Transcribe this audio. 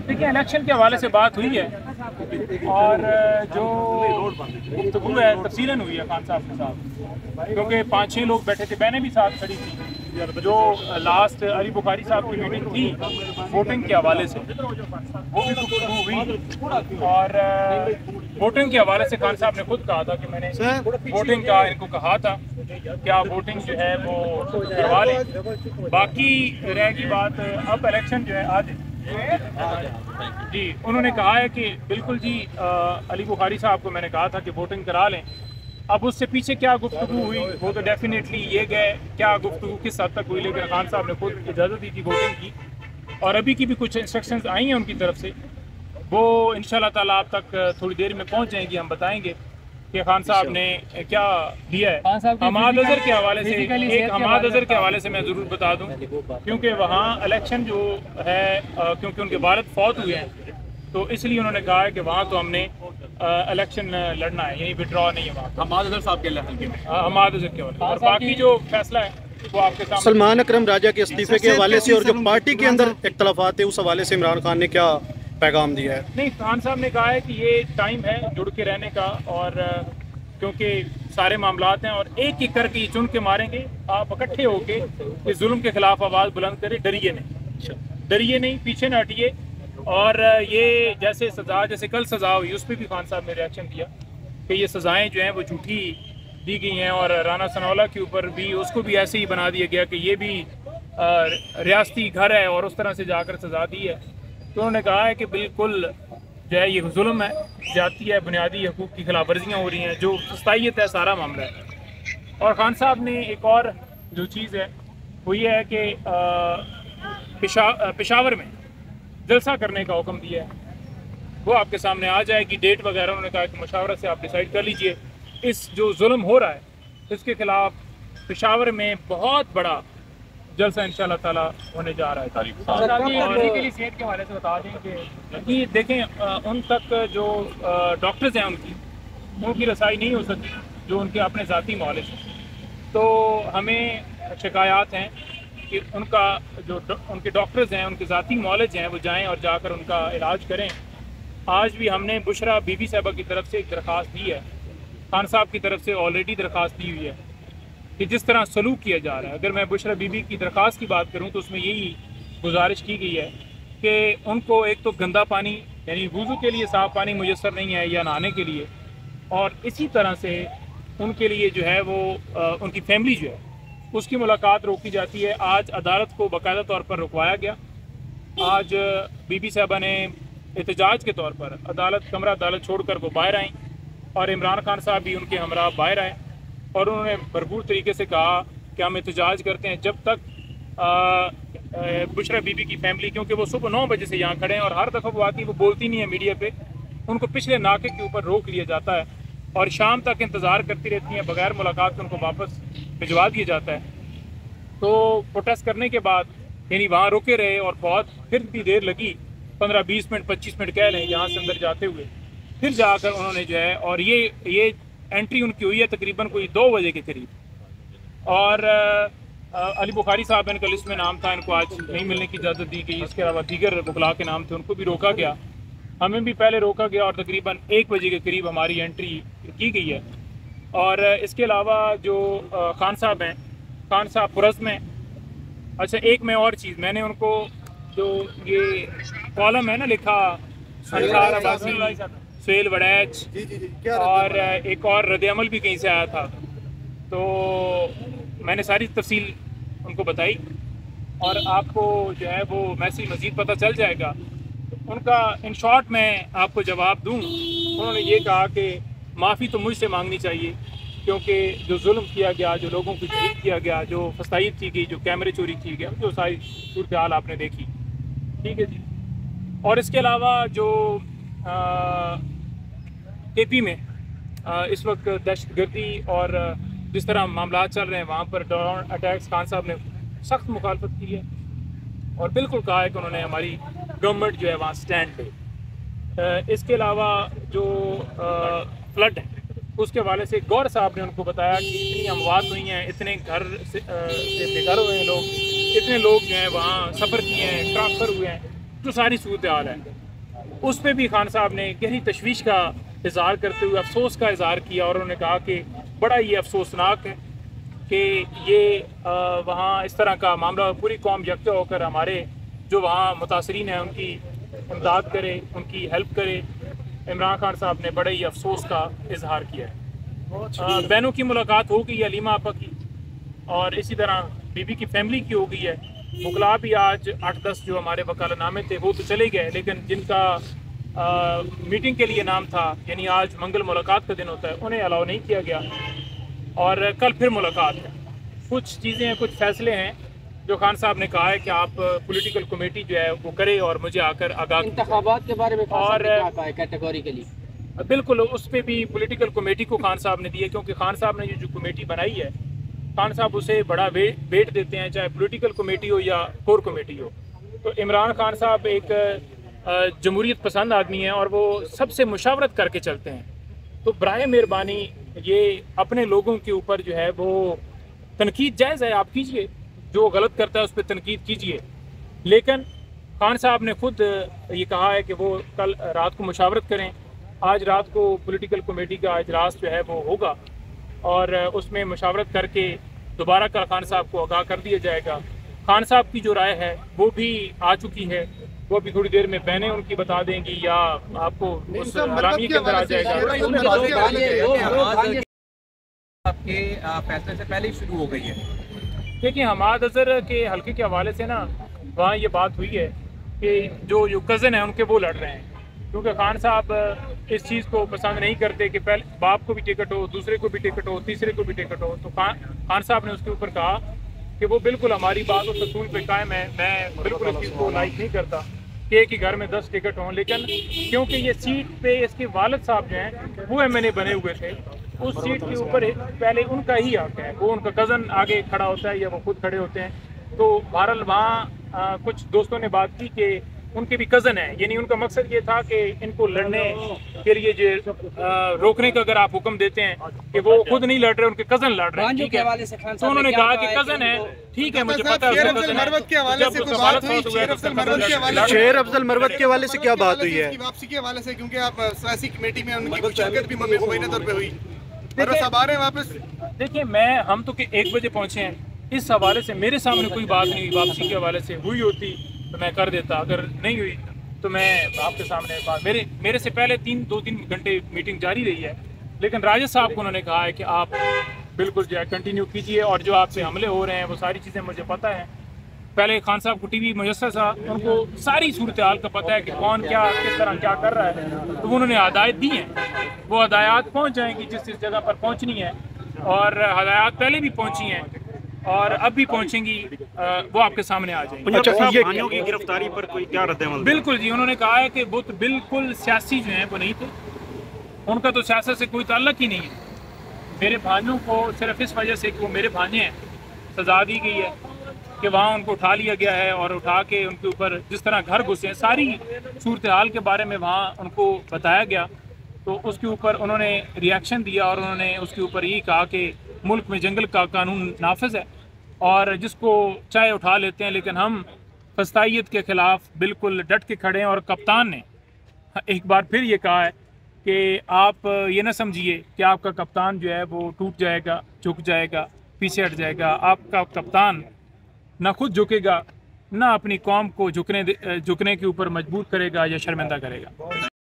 देखिए इलेक्शन के हवाले से बात हुई है और जो गुफ्तगू है तफसीलन हुई है खान साहब के साथ, क्योंकि 5-6 लोग बैठे थे, बहनें भी साथ खड़ी थी। जो लास्ट अली बुखारी साहब की मीटिंग थी वोटिंग के हवाले से, वो भी गुफ्तगू हुई और वोटिंग के हवाले से खान साहब ने खुद कहा था कि मैंने वोटिंग का इनको कहा था क्या वोटिंग जो है वो करवा लें। बाकी रहेगी बात अब इलेक्शन जो है आज जी, उन्होंने कहा है कि बिल्कुल जी अली बुखारी साहब को मैंने कहा था कि वोटिंग करा लें। अब उससे पीछे क्या गुफ्तगू हुई वो तो डेफिनेटली ये गए क्या गुफ्तगू किस हद तक हुई, लेकिन खान साहब ने खुद इजाज़त दी थी वोटिंग की और अभी की भी कुछ इंस्ट्रक्शंस आई हैं उनकी तरफ से, वो इंशाल्लाह ताला आप तक थोड़ी देर में पहुंच जाएंगी। हम बताएंगे कि खान साहब ने क्या दिया है। हमाद अजहर के हवाले से हमाद अजहर के हवाले से मैं ज़रूर बता दूं, क्योंकि वहाँ इलेक्शन जो है क्योंकि उनके वालिद फौत हुए हैं तो इसलिए उन्होंने कहा है कि वहाँ तो हमने इलेक्शन लड़ना है, यही विड्रॉ नहीं है वहाँ। हमाद अजहर साहब के हल्के में हमाद अजहर के हवाले और बाकी जो फैसला है वो आपके सामने। सलमान अकरम राजा के इस्तीफे के हवाले से और जो पार्टी के अंदर इख्तलाफात है उस हवाले से इमरान खान ने क्या पैगाम दिया है? नहीं, खान साहब ने कहा है कि ये टाइम है जुड़ के रहने का और क्योंकि सारे मामलात हैं और एक एक करके ये चुन के मारेंगे। आप इकट्ठे होके इस जुल्म के खिलाफ आवाज़ बुलंद करें, डरिए नहीं, पीछे न हटिए। और ये जैसे सज़ा जैसे कल सज़ा हुई उस पर भी खान साहब ने रिएक्शन दिया कि ये सज़ाएँ जो हैं वो झूठी दी गई हैं और राना सनाउल्लाह के ऊपर भी उसको भी ऐसे ही बना दिया गया कि ये भी रियासती घर है और उस तरह से जाकर सज़ा दी है। तो उन्होंने कहा है कि बिल्कुल जो है ये जुल्म है, जाती है, बुनियादी हकूक़ की खिलाफ वर्जियाँ हो रही हैं, जो सस्तायत है, सारा मामला है। और ख़ान साहब ने एक और जो चीज़ है वो ये है कि पेशावर में जलसा करने का हुक्म दिया है, वो आपके सामने आ जाएगी डेट वगैरह। उन्होंने कहा कि मशावरत से आप डिसाइड कर लीजिए। इस जो जुल्म हो रहा है इसके खिलाफ पेशावर में बहुत बड़ा जलसा इंशाल्लाह ताला होने जा रहा है। के लिए सेहत के हवाले से बता दें कि देखें उन तक जो डॉक्टर्स हैं उनकी रसाई नहीं हो सकती जो उनके अपने ज़ाती मौले से। तो हमें शिकायत हैं कि उनका जो उनके डॉक्टर्स हैं उनके ज़ाती मौलज हैं वो जाएँ और जाकर उनका इलाज करें। आज भी हमने बुशरा बीबी साहबा की तरफ से एक दरख्वास्त दी है, खान साहब की तरफ से ऑलरेडी दरख्वास्त दी हुई है कि जिस तरह सलूक किया जा रहा है। अगर मैं बुशरा बीबी की दरख्वास्त की बात करूं तो उसमें यही गुजारिश की गई है कि उनको एक तो गंदा पानी यानी वुज़ू के लिए साफ़ पानी मुयस्सर नहीं है या नहाने के लिए, और इसी तरह से उनके लिए जो है वो उनकी फैमिली जो है उसकी मुलाकात रोकी जाती है। आज अदालत को बाकायदा तौर पर रुकवाया गया। आज बीबी साहबा ने एहतजाज के तौर पर कमरा अदालत छोड़कर वो बाहर आईं और इमरान खान साहब भी उनके हमरा बाहर आए और उन्होंने भरपूर तरीके से कहा कि हम एहतजाज करते हैं जब तक बुशरा बीबी की फैमिली, क्योंकि वो सुबह 9 बजे से यहाँ खड़े हैं और हर दफ़ा वो आती वो बोलती नहीं है मीडिया पे, उनको पिछले नाके के ऊपर रोक लिया जाता है और शाम तक इंतज़ार करती रहती हैं, बगैर मुलाकात के उनको वापस भिजवा दिया जाता है। तो प्रोटेस्ट करने के बाद यानी वहाँ रुके रहे और बहुत फिर भी देर लगी, 15-20 मिनट 25 मिनट कह लें यहाँ से अंदर जाते हुए, फिर जाकर उन्होंने जो है और ये एंट्री उनकी हुई है तकरीबन कोई 2 बजे के करीब। और अली बुखारी साहब इनका लिस्ट में नाम था, इनको आज नहीं मिलने की इजाज़त दी गई। इसके अलावा दीगर वकला के नाम थे, उनको भी रोका गया, हमें भी पहले रोका गया और तकरीबन 1 बजे के करीब हमारी एंट्री की गई है। और इसके अलावा जो खान साहब हैं, खान साहब पुरज़ में अच्छा एक मैं और चीज़ मैंने उनको जो ये कॉलम है ना लिखा अंसार अब्बासी, सुहेल वड़ैच और एक और रद्द-ए-अमल भी कहीं से आया था, तो मैंने सारी तफसील उनको बताई और आपको जो है वो मैसेज मज़ीद पता चल जाएगा। उनका इन शॉर्ट मैं आपको जवाब दूं, उन्होंने ये कहा कि माफ़ी तो मुझसे मांगनी चाहिए क्योंकि जो जुल्म किया गया, जो लोगों को शहीद किया गया, जो फसाइद की गई, जो कैमरे चोरी की गया, जो सारी सूरत हाल आपने देखी, ठीक है जी। और इसके अलावा जो केपी में इस वक्त दहशतगर्दी और जिस तरह मामला चल रहे हैं वहाँ पर ड्रोन अटैक्स, खान साहब ने सख्त मुखालफत की है और बिल्कुल कहा है कि उन्होंने हमारी गवर्नमेंट जो है वहाँ स्टैंड पे। इसके अलावा जो फ्लड है उसके हवाले से गौर साहब ने उनको बताया कि इतनी अमवात हुई हैं, इतने घर से बेघर हुए हैं लोग, इतने लोग जो हैं वहाँ सफ़र किए हैं, ट्रांसफ़र हुए हैं, जो सारी सूरत हाल है उस पर भी खान साहब ने गहरी तशवीश का इजहार करते हुए अफसोस का इजहार किया और उन्होंने कहा कि बड़ा ये अफसोसनाक है कि ये वहाँ इस तरह का मामला, पूरी कौम यकजा होकर हमारे जो वहाँ मुतासरीन हैं उनकी इमदाद करे, उनकी हेल्प करे। इमरान खान साहब ने बड़े ही अफसोस का इजहार किया है। बहनों की मुलाकात हो गई है, अलीमा आपा की, और इसी तरह बीबी की फैमिली की हो गई है। मुगला भी आज 8-10 जो हमारे वकालतनामे थे वो तो चले गए, लेकिन जिनका मीटिंग के लिए नाम था, यानी आज मंगल मुलाकात का दिन होता है, उन्हें अलाउ नहीं किया गया और कल फिर मुलाकात है। कुछ चीज़ें हैं, कुछ फैसले हैं जो खान साहब ने कहा है कि आप पॉलिटिकल कमेटी जो है वो करे और मुझे आकर आगाह इंतखाबात के बारे में और कैटेगरी के लिए बिल्कुल उस पर भी पॉलिटिकल कमेटी को खान साहब ने दिया, क्योंकि खान साहब ने ये जो कमेटी बनाई है, खान साहब उसे बड़ा वेट देते हैं, चाहे पॉलिटिकल कमेटी हो या कोर कमेटी हो। तो इमरान खान साहब एक जमहूरियत पसंद आदमी हैं और वो सबसे मुशावरत करके चलते हैं। तो बराए मेहरबानी ये अपने लोगों के ऊपर जो है वो तनकीद जायज़ है, आप कीजिए, जो गलत करता है उस पर तनकीद कीजिए, लेकिन खान साहब ने खुद ये कहा है कि वो कल रात को मुशावरत करें। आज रात को पॉलिटिकल कमेटी का इजलास जो है वो होगा और उसमें मुशावरत करके दोबारा कल खान साहब को आगाह कर दिया जाएगा। खान साहब की जो राय है वो भी आ चुकी है, वो भी थोड़ी देर में बहनें उनकी बता देंगी या आपको उस हरामी के अंदर आ जाएगा। आपके फैसले से पहले ही शुरू हो गई है। देखिए, हमाद अजहर के हल्के के हवाले से ना वहाँ ये बात हुई है कि जो कज़न है उनके वो लड़ रहे हैं, क्योंकि खान साहब इस चीज़ को पसंद नहीं करते कि पहले बाप को भी टिकट हो, दूसरे को भी टिकट हो, तीसरे को भी टिकट हो। तो खान साहब ने उसके ऊपर कहा कि वो बिल्कुल हमारी बात और असूल पे कायम है, मैं बिल्कुल इस चीज़ को लाइक नहीं करता कि एक ही घर में 10 टिकट हों, लेकिन क्योंकि ये सीट पे इसके वालिद साहब जो हैं वो MNA बने हुए थे, उस सीट के ऊपर पहले उनका ही हक है, वो उनका कज़न आगे खड़ा होता है या वो खुद खड़े होते हैं। तो बहरहाल वहाँ कुछ दोस्तों ने बात की कि उनके भी कज़न है, यानी उनका मकसद ये था कि इनको लड़ने के लिए जो रोकने का अगर आप हुक्म देते हैं कि वो खुद नहीं लड़ रहे, उनके कज़न लड़ रहे हैं, ठीक है। तो उन्होंने कहा कि कज़न है, ठीक है, मुझे पता है। शेर अफजल मरवत के हवाले से क्या बात हुई है? वापसी के हवाले से, क्योंकि आप सियासी कमेटी में उनकी शिरकत भी मुबैना तौर पे हुई और सब आ रहे हैं वापस। देखिए, हम तो 1 बजे पहुंचे हैं, इस हवाले से मेरे सामने कोई बात नहीं हुई। वापसी के हवाले से हुई होती तो मैं कर देता, अगर नहीं हुई तो मैं आपके सामने बात, मेरे से पहले 2-3 घंटे मीटिंग जारी रही है, लेकिन राजेश साहब को उन्होंने कहा है कि आप बिल्कुल जो है कंटिन्यू कीजिए और जो आपसे हमले हो रहे हैं वो सारी चीज़ें मुझे पता है। पहले खान साहब को टीवी मुयस्सर था, उनको सारी सूरत हाल का पता है कि कौन क्या किस तरह क्या कर रहा है, तो उन्होंने हदायत दी हैं, वो हदायत पहुँच जाएंगी जिस जगह पर पहुँचनी है, और हदायत पहले भी पहुँची हैं और अब भी पहुंचेंगी, वो आपके सामने आ जाएंगी। अच्छा, ये की गिरफ्तारी पर कोई क्या रद्द-ए-अमल? बिल्कुल जी, उन्होंने कहा है कि वो तो बिल्कुल सियासी जो हैं वो नहीं थे, उनका तो सियासत से कोई ताल्लुक ही नहीं है। मेरे भाइयों को सिर्फ इस वजह से कि वो मेरे भांजे हैं सजा दी गई है कि वहाँ उनको उठा लिया गया है और उठा के उनके ऊपर जिस तरह घर घुसे हैं, सारी सूरत हाल के बारे में वहाँ उनको बताया गया, तो उसके ऊपर उन्होंने रिएक्शन दिया और उन्होंने उसके ऊपर यही कहा कि मुल्क में जंगल का कानून नाफिज है और जिसको चाहे उठा लेते हैं, लेकिन हम फस्तायत के ख़िलाफ़ बिल्कुल डट के खड़े हैं। और कप्तान ने एक बार फिर ये कहा है कि आप ये ना समझिए कि आपका कप्तान जो है वो टूट जाएगा, झुक जाएगा, पीछे हट जाएगा। आपका कप्तान ना खुद झुकेगा, ना अपनी कौम को झुकने के ऊपर मजबूर करेगा या शर्मिंदा करेगा।